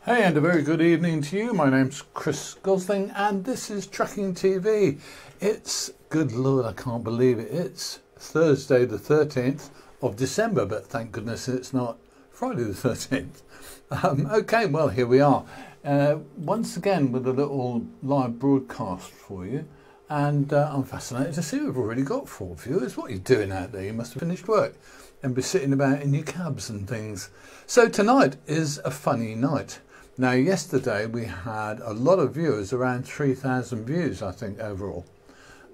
Hey, and a very good evening to you. My name's Chris Gosling, and this is Trucking TV. It's, good Lord, I can't believe it. It's Thursday the 13th of December, but thank goodness it's not Friday the 13th. Okay, well, here we are. Once again with a little live broadcast for you. And I'm fascinated to see we've already got 4 viewers. What are you doing out there? You must have finished work and be sitting about in your cabs and things. So tonight is a funny night. Now, yesterday we had a lot of viewers, around 3,000 views, I think, overall,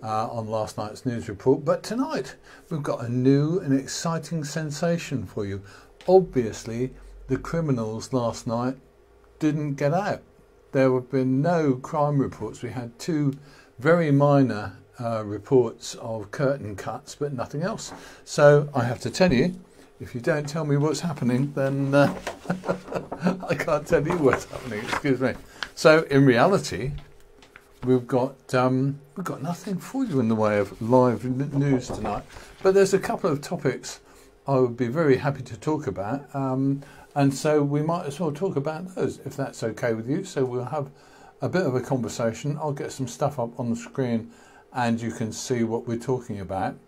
on last night's news report. But tonight we've got a new and exciting sensation for you. Obviously, the criminals last night didn't get out. There have been no crime reports. We had 2 very minor reports of curtain cuts, but nothing else. So I have to tell you, if you don't tell me what's happening, then I can't tell you what's happening. Excuse me. So in reality, we've got nothing for you in the way of live news tonight. But there's a couple of topics I would be very happy to talk about, and so we might as well talk about those if that's okay with you. So we'll have a bit of a conversation. I'll get some stuff up on the screen, and you can see what we're talking about.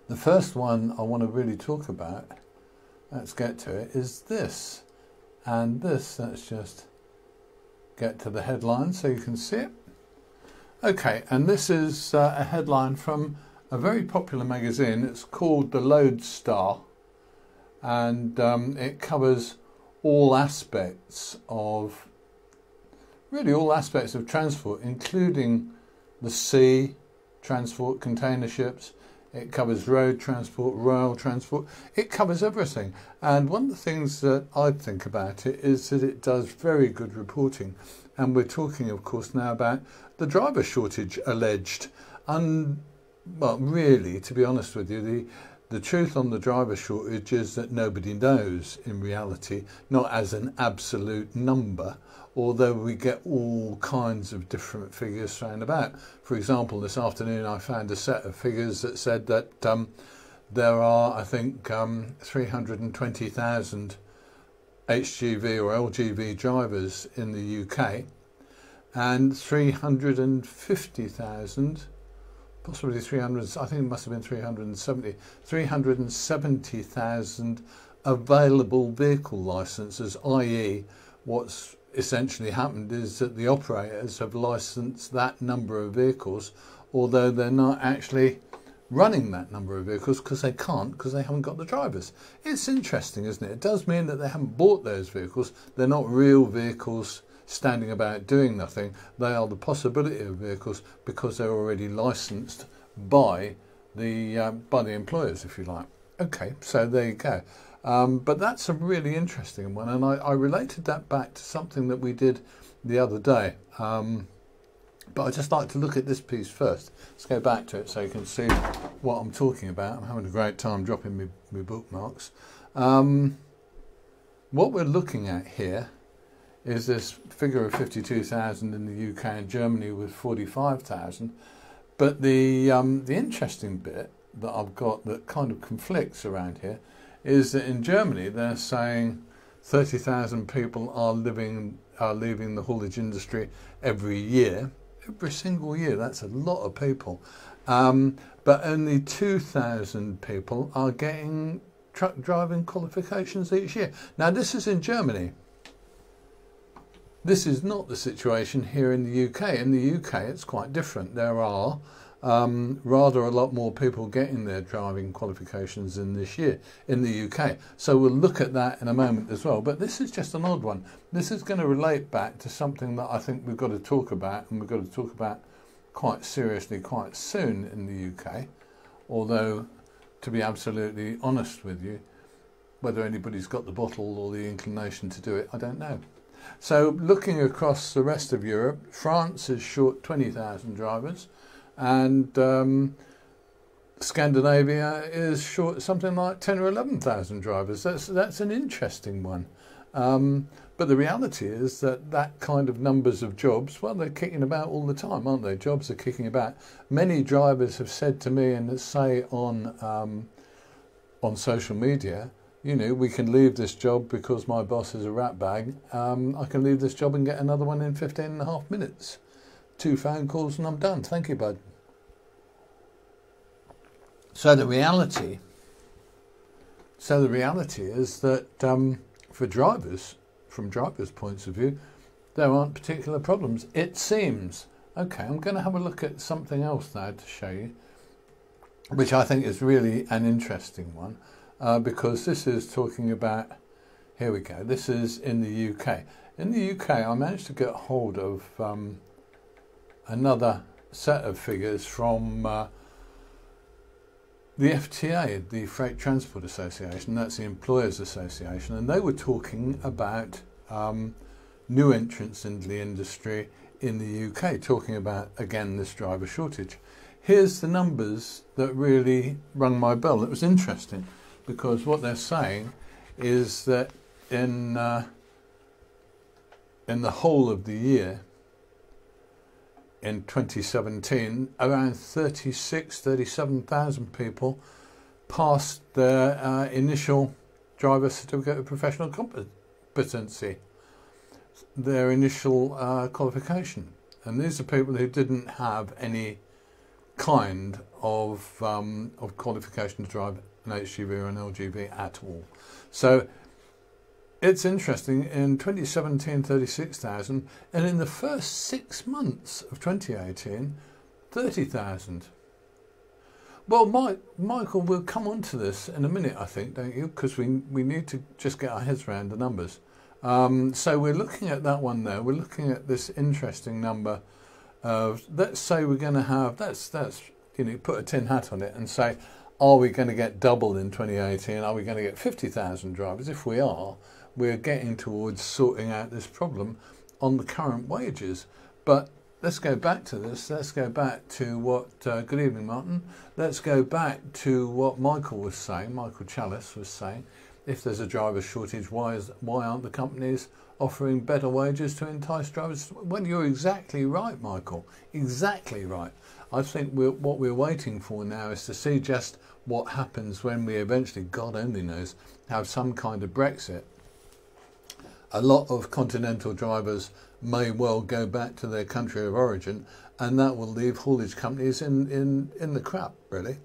The first one I want to really talk about, let's get to it, is this. And this, let's just get to the headline so you can see it. Okay, and this is a headline from a very popular magazine. It's called The Lodestar, and it covers all aspects of, really all aspects of transport, including the sea, transport, container ships. It covers road transport, rail transport. It covers everything. And one of the things that I think about it is that it does very good reporting. And we're talking, of course, now about the driver shortage alleged. Well, really, to be honest with you, the truth on the driver shortage is that nobody knows in reality, not as an absolute number, although we get all kinds of different figures thrown about. For example, this afternoon I found a set of figures that said that there are, I think, 320,000 HGV or LGV drivers in the UK, and 350,000, possibly 300, I think it must have been 370,000 available vehicle licenses, i.e. what's essentially happened is that the operators have licensed that number of vehicles, although they're not actually running that number of vehicles because they can't, because they haven't got the drivers. It's interesting, isn't it? It does mean that they haven't bought those vehicles. They're not real vehicles standing about doing nothing. They are the possibility of vehicles because they're already licensed by the employers, if you like. Okay, so there you go. But that's a really interesting one, and I related that back to something that we did the other day. But I'd just like to look at this piece first. Let's go back to it so you can see what I'm talking about. I'm having a great time dropping my bookmarks. What we're looking at here is this figure of 52,000 in the UK and Germany with 45,000. But the interesting bit that I've got that kind of conflicts around here is that in Germany they're saying 30,000 people are leaving the haulage industry every single year. That's a lot of people, but only 2,000 people are getting truck driving qualifications each year. Now this is in Germany. This is not the situation here in the UK. In the UK it's quite different. There are rather a lot more people getting their driving qualifications in this year in the UK. So we'll look at that in a moment as well. But this is just an odd one. This is going to relate back to something that I think we've got to talk about, and we've got to talk about quite seriously quite soon in the UK. Although, to be absolutely honest with you, whether anybody's got the bottle or the inclination to do it, I don't know. So looking across the rest of Europe, France is short 20,000 drivers. And Scandinavia is short something like 10 or 11,000 drivers. That's an interesting one. But the reality is that kind of numbers of jobs, well, they're kicking about all the time, aren't they? Jobs are kicking about. Many drivers have said to me, and say on social media, you know, we can leave this job because my boss is a rat bag. I can leave this job and get another one in 15.5 minutes. 2 phone calls and I'm done. Thank you, bud. So the reality is that for drivers, from drivers' points of view, there aren't particular problems, it seems. Okay, I'm going to have a look at something else now to show you, which I think is really an interesting one, because this is talking about, here we go, this is in the UK. In the UK, I managed to get hold of another set of figures from the FTA, the Freight Transport Association, that's the Employers Association, and they were talking about new entrants into the industry in the UK, talking about, again, this driver shortage. Here's the numbers that really rung my bell. It was interesting because what they're saying is that in the whole of the year, in 2017, around 37,000 people passed their initial driver certificate of professional competency, their initial qualification. And these are people who didn't have any kind of qualification to drive an HGV or an LGV at all. So it's interesting, in 2017, 36,000, and in the first 6 months of 2018, 30,000. Well, Michael, we'll come on to this in a minute, I think, don't you? Because we need to just get our heads around the numbers. So we're looking at that one there. We're looking at this interesting number of, let's say we're going to have, that's you know, put a tin hat on it and say, are we going to get double in 2018? Are we going to get 50,000 drivers? If we are, we're getting towards sorting out this problem on the current wages. But let's go back to this. Let's go back to what, good evening, Martin. Let's go back to what Michael was saying, Michael Chalice was saying. If there's a driver shortage, why aren't the companies offering better wages to entice drivers? Well, you're exactly right, Michael. Exactly right. I think what we're waiting for now is to see just what happens when we eventually, God only knows, have some kind of Brexit. A lot of continental drivers may well go back to their country of origin, and that will leave haulage companies in the crap, really.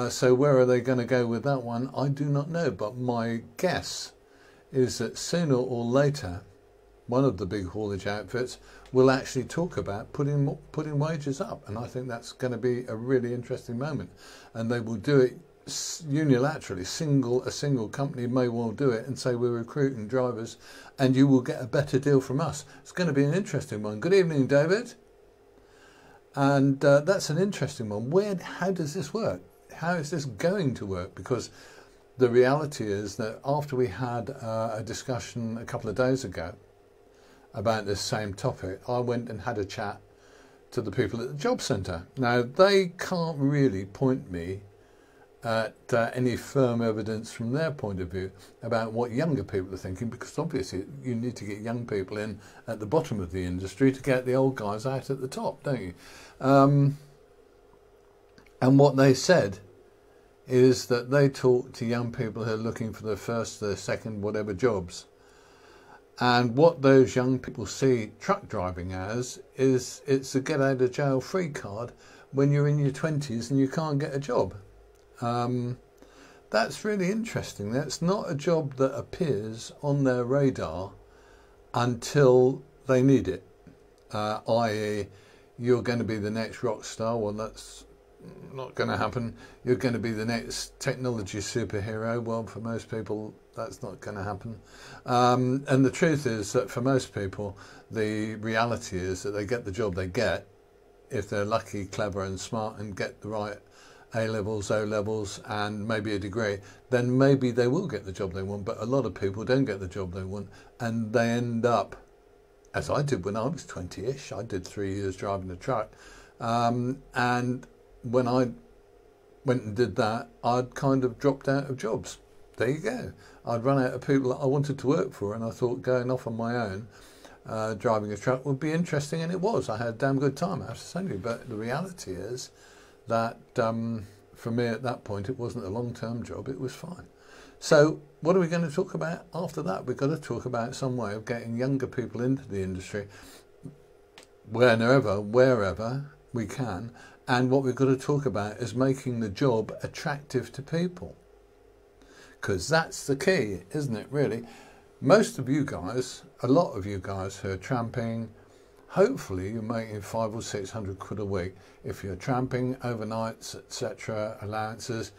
So where are they going to go with that one? I do not know, but my guess is that sooner or later, one of the big haulage outfits will actually talk about putting wages up, and I think that's going to be a really interesting moment. And they will do it unilaterally. A single company may well do it and say, we're recruiting drivers, and you will get a better deal from us. It's going to be an interesting one. Good evening, David. And that's an interesting one. How does this work? How is this going to work? Because the reality is that after we had a discussion a couple of days ago about this same topic, I went and had a chat to the people at the job centre. Now, they can't really point me at any firm evidence from their point of view about what younger people are thinking, because obviously you need to get young people in at the bottom of the industry to get the old guys out at the top, don't you? And what they said is that they talk to young people who are looking for their first, their second, whatever jobs. And what those young people see truck driving as is it's a get out of jail free card when you're in your 20s and you can't get a job. That's really interesting. That's not a job that appears on their radar until they need it. I.e., you're going to be the next rock star. Well, that's not going to happen. You're going to be the next technology superhero. Well, for most people, that's not going to happen. And the truth is that for most people, the reality is that they get the job they get if they're lucky, clever and smart and get the right A-levels, O-levels and maybe a degree, then maybe they will get the job they want. But a lot of people don't get the job they want, and they end up, as I did when I was 20-ish, I did 3 years driving a truck, and when I went and did that, I'd kind of dropped out of jobs. There you go. I'd run out of people that I wanted to work for, and I thought going off on my own, driving a truck would be interesting, and it was. I had a damn good time, I have to say to you. But the reality is that for me at that point, it wasn't a long-term job, it was fine. So what are we going to talk about after that? We've got to talk about some way of getting younger people into the industry wherever we can. And what we've got to talk about is making the job attractive to people. Because that's the key, isn't it, really? Most of you guys, a lot of you guys who are tramping, hopefully you're making 500 or 600 quid a week. If you're tramping, overnights, etc., allowances,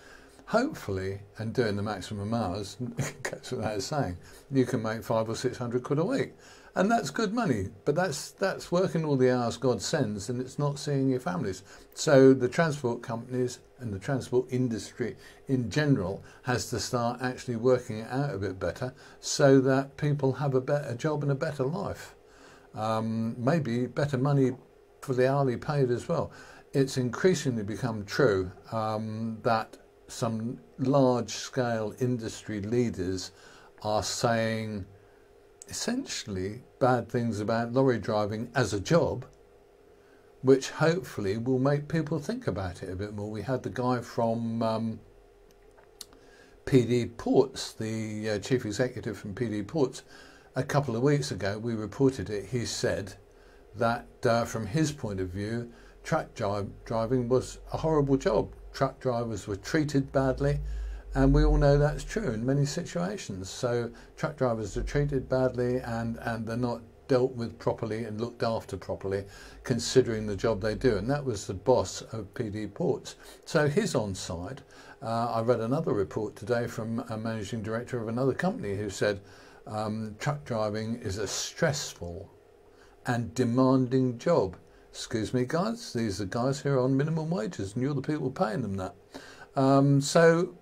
hopefully, and doing the maximum hours, goes without saying, you can make 500 or 600 quid a week. And that's good money, but that's working all the hours God sends, and it's not seeing your families. So the transport companies and the transport industry in general has to start actually working it out a bit better so that people have a better job and a better life. Maybe better money for the hourly paid as well. It's increasingly become true that some large-scale industry leaders are saying essentially bad things about lorry driving as a job, which hopefully will make people think about it a bit more. We had the guy from PD Ports, the chief executive from PD Ports, a couple of weeks ago. We reported it. He said that from his point of view, truck driving was a horrible job. Truck drivers were treated badly. And we all know that's true in many situations. So truck drivers are treated badly and they're not dealt with properly and looked after properly, considering the job they do. And that was the boss of PD Ports. So he's on side. I read another report today from a managing director of another company who said truck driving is a stressful and demanding job. Excuse me, guys, these are guys who are on minimum wages and you're the people paying them that. So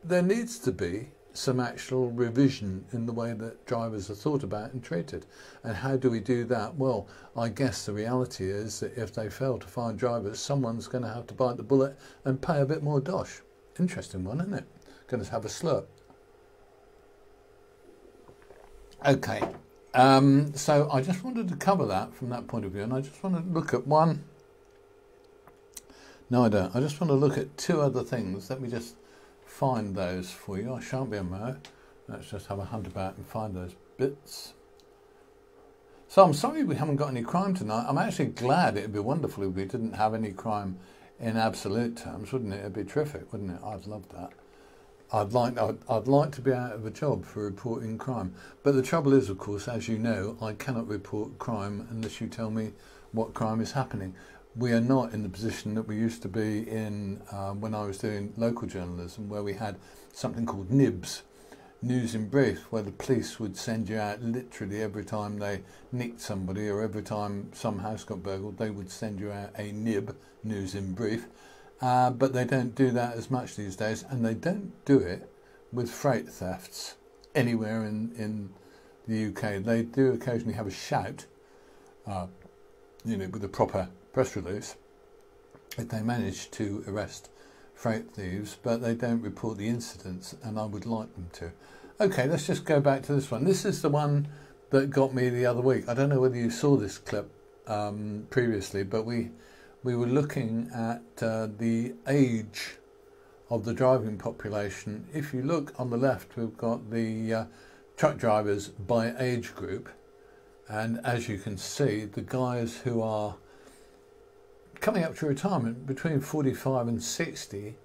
there needs to be some actual revision in the way that drivers are thought about and treated. And how do we do that? Well, I guess the reality is that if they fail to find drivers, someone's going to have to bite the bullet and pay a bit more dosh. Interesting one, isn't it? Going to have a slurp. Okay, so I just wanted to cover that from that point of view, and I just want to look at one. No, I don't. I just want to look at two other things. Let me just find those for you. I shan't be a mo. Let's just have a hunt about and find those bits. So I'm sorry we haven't got any crime tonight. I'm actually glad. It'd be wonderful if we didn't have any crime in absolute terms, wouldn't it? It'd be terrific, wouldn't it? I'd love that. I'd like to be out of a job for reporting crime. But the trouble is, of course, as you know, I cannot report crime unless you tell me what crime is happening. We are not in the position that we used to be in when I was doing local journalism, where we had something called NIBS, News in Brief, where the police would send you out literally every time they nicked somebody or every time some house got burgled, they would send you out a NIB, News in Brief. But they don't do that as much these days, and they don't do it with freight thefts anywhere in the UK. They do occasionally have a shout, with a proper press release if they manage to arrest freight thieves, but they don't report the incidents, and I would like them to. Okay, let's just go back to this one. This is the one that got me the other week. I don't know whether you saw this clip previously, but we were looking at the age of the driving population. If you look on the left, we've got the truck drivers by age group, and as you can see, the guys who are coming up to retirement between 45 and 60,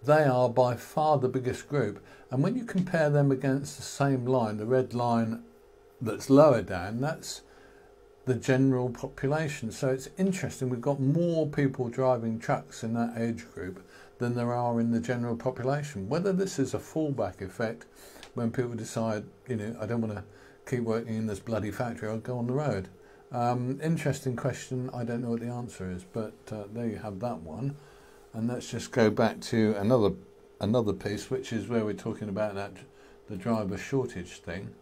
they are by far the biggest group. And when you compare them against the same line, the red line that's lower down, that's the general population. So it's interesting, we've got more people driving trucks in that age group than there are in the general population. Whether this is a fallback effect when people decide, I don't want to keep working in this bloody factory, I'll go on the road. Interesting question. I don't know what the answer is, but there you have that one. And let's just go back to another piece, which is where we're talking about the driver shortage thing.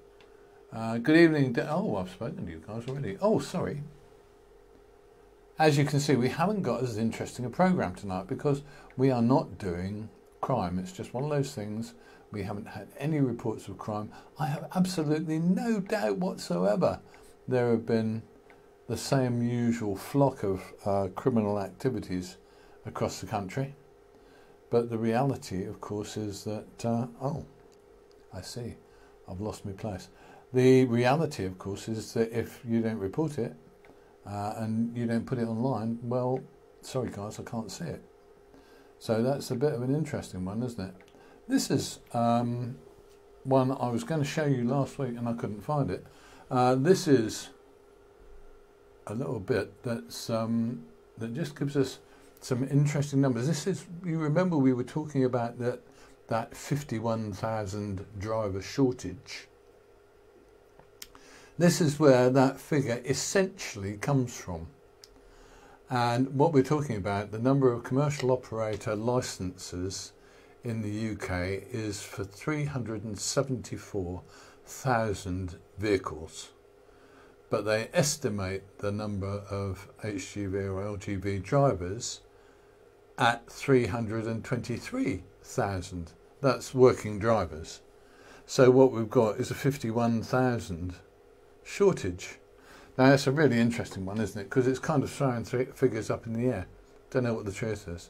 Good evening. Oh, I've spoken to you guys already. Oh, sorry. As you can see, we haven't got as interesting a programme tonight because we are not doing crime. It's just one of those things. We haven't had any reports of crime. I have absolutely no doubt whatsoever there have been the same usual flock of criminal activities across the country. But the reality, of course, is that, I see. I've lost my place. The reality, of course, is that if you don't report it and you don't put it online, well, sorry guys, I can't see it. So that's a bit of an interesting one, isn't it? This is one I was going to show you last week and I couldn't find it. This is a little bit that's that just gives us some interesting numbers. This is, you remember we were talking about that 51,000 driver shortage. This is where that figure essentially comes from. And what we're talking about, the number of commercial operator licenses in the UK is for 374,000 vehicles. But they estimate the number of HGV or LGV drivers at 323,000. That's working drivers. So what we've got is a 51,000 shortage. Now that's a really interesting one, isn't it? Because it's kind of throwing figures up in the air. Don't know what the truth is.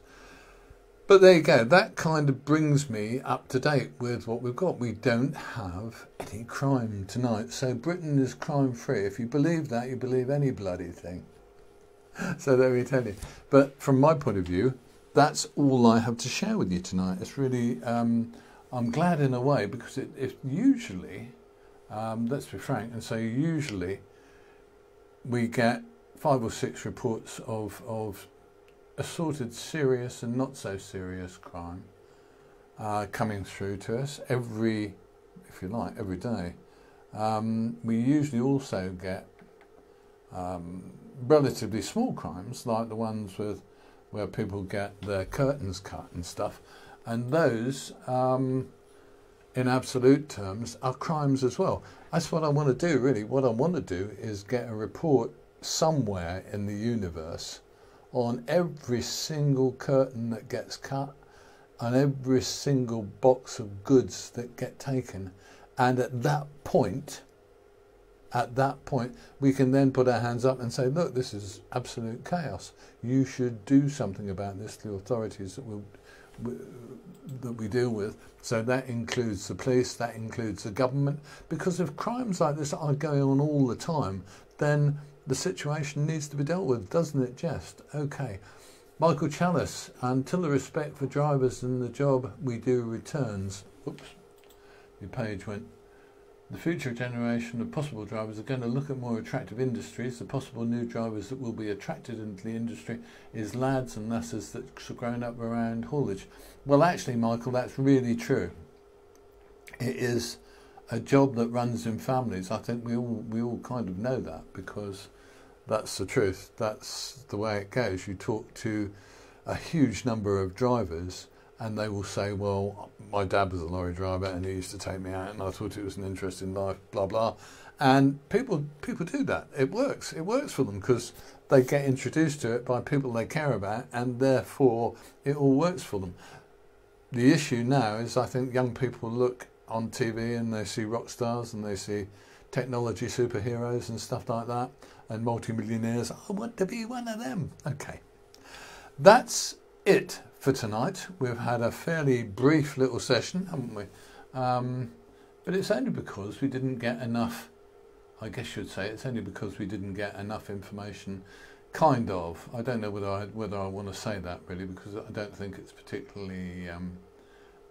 But there you go. That kind of brings me up to date with what we've got. We don't have any crime tonight. So Britain is crime free. If you believe that, you believe any bloody thing. So there we tell you. But from my point of view, that's all I have to share with you tonight. It's really, I'm glad in a way, because it usually, let's be frank, and so usually we get 5 or 6 reports of assorted serious and not so serious crime coming through to us every, if you like, every day. We usually also get relatively small crimes, like the ones where people get their curtains cut and stuff, and those in absolute terms are crimes as well. That's what I want to do, really. What I want to do is get a report somewhere in the universe on every single curtain that gets cut, on every single box of goods that get taken, and at that point we can then put our hands up and say, look, this is absolute chaos. You should do something about this, the authorities that we deal with. So that includes the police, that includes the government, because if crimes like this are going on all the time, then the situation needs to be dealt with, doesn't it, Just? Okay. Michael Chalice, until the respect for drivers and the job we do returns. Oops, the page went. The future generation of possible drivers are going to look at more attractive industries. The possible new drivers that will be attracted into the industry is lads and lasses that have grown up around haulage. Well, actually, Michael, that's really true. It is a job that runs in families. I think we all kind of know that, because that's the truth. That's the way it goes. You talk to a huge number of drivers and they will say, well, my dad was a lorry driver and he used to take me out and I thought it was an interesting life, blah, blah. And people do that. It works. It works for them because they get introduced to it by people they care about, and therefore it all works for them. The issue now is, I think young people look on TV and they see rock stars and they see technology superheroes and stuff like that, and multimillionaires. I want to be one of them. Okay. That's it for tonight. We've had a fairly brief little session, haven't we? But it's only because we didn't get enough, I guess you'd say, it's only because we didn't get enough information, kind of. I don't know whether I want to say that, really, because I don't think it's particularly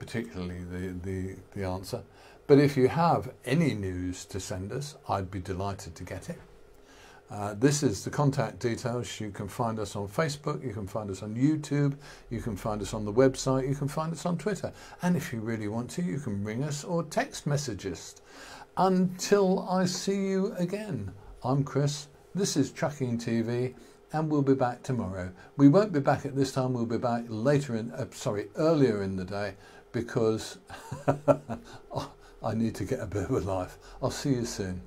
the answer. But if you have any news to send us, I'd be delighted to get it. This is the contact details. You can find us on Facebook, you can find us on YouTube, you can find us on the website, you can find us on Twitter. And if you really want to, you can ring us or text message us. Until I see you again, I'm Chris, this is Trucking TV, and we'll be back tomorrow. We won't be back at this time, we'll be back earlier in the day, because I need to get a bit of a life. I'll see you soon.